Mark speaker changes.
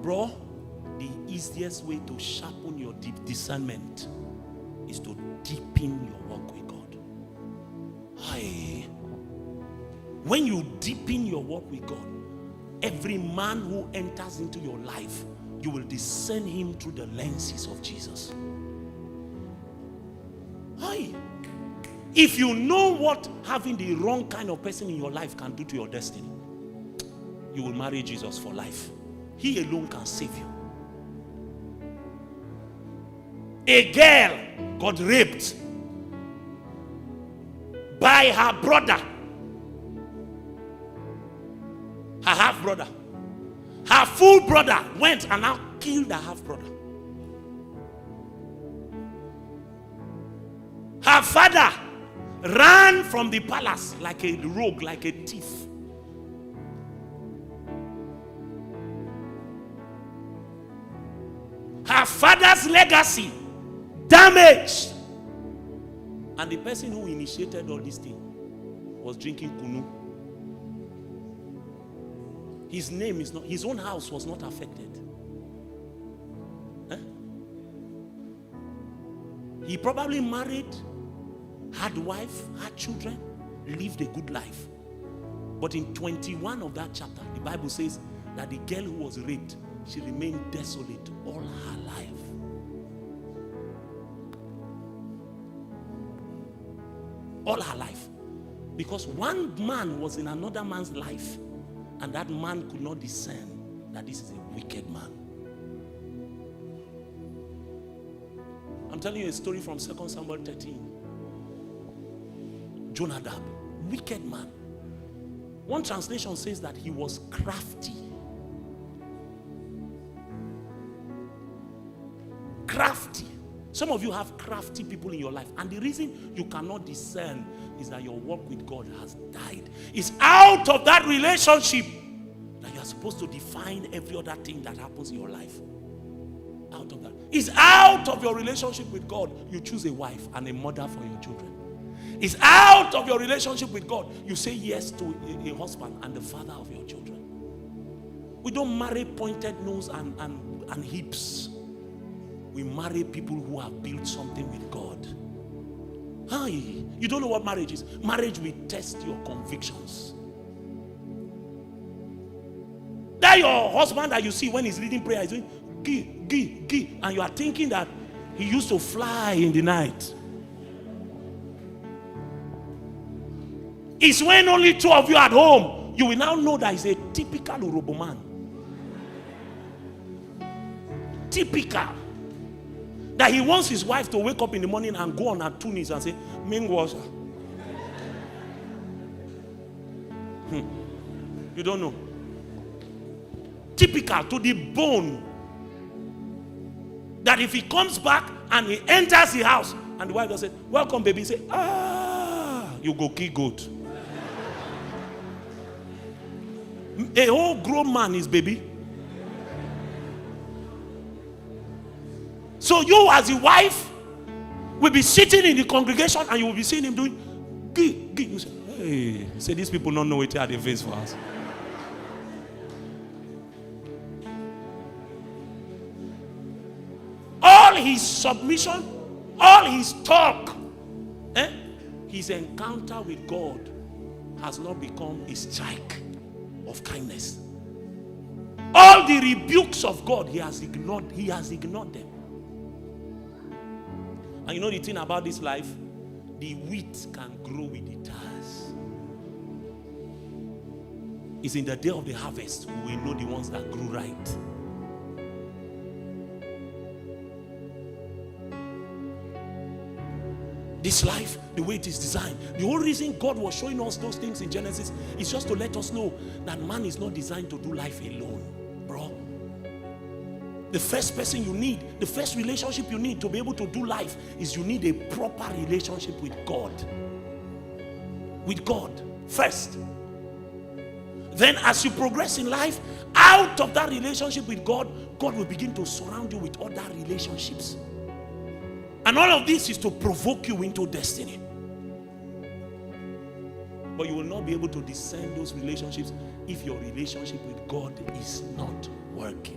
Speaker 1: Bro, the easiest way to sharpen your discernment is to deepen your walk with God. Aye. When you deepen your walk with God, every man who enters into your life, you will discern him through the lenses of Jesus. Aye. If you know what having the wrong kind of person in your life can do to your destiny, you will marry Jesus for life. He alone can save you. A girl got raped by her brother, her half brother. Her full brother went and now killed her half brother. Her father ran from the palace like a rogue, like a thief. Her father's legacy damaged. And the person who initiated all this thing was drinking kunu. His name is not, his own house was not affected. He probably married, had wife, had children, lived a good life. But in 21 of that chapter, the Bible says that the girl who was raped, she remained desolate all her life. All her life. Because one man was in another man's life, and that man could not discern that this is a wicked man. I'm telling you a story from 2 Samuel 13. Jonadab, wicked man. One translation says that he was crafty. Crafty. Some of you have crafty people in your life, and the reason you cannot discern is that your walk with God has died. It's out of that relationship that you are supposed to define every other thing that happens in your life. Out of that. It's out of your relationship with God you choose a wife and a mother for your children. It's out of your relationship with God you say yes to a husband and the father of your children. We don't marry pointed nose and hips. We marry people who have built something with God. Hi, you don't know what marriage is. Marriage will test your convictions. That your husband that you see when he's reading prayer is doing gi, and you are thinking that he used to fly in the night. It's when only two of you at home, you will now know that he's a typical Urobo man. Typical. That he wants his wife to wake up in the morning and go on her two knees and say, Mingwasha. You don't know. Typical to the bone. That if he comes back and he enters the house and the wife does say, welcome baby, say, you go kill goat. A whole grown man is baby. So you as a wife will be sitting in the congregation and you will be seeing him doing gi. You say, hey, say these people don't know what they are the face for us. All his submission, all his talk, his encounter with God has not become a strike of kindness. All the rebukes of God he has ignored them. And you know the thing about this life, the wheat can grow with the tares. It's in the day of the harvest we will know the ones that grew right. This life, the way it is designed, the whole reason God was showing us those things in Genesis is just to let us know that man is not designed to do life alone, bro. The first person you need, the first relationship you need to be able to do life is you need a proper relationship with God. With God first. Then as you progress in life, out of that relationship with God, God will begin to surround you with other relationships. And all of this is to provoke you into destiny. But you will not be able to discern those relationships if your relationship with God is not working.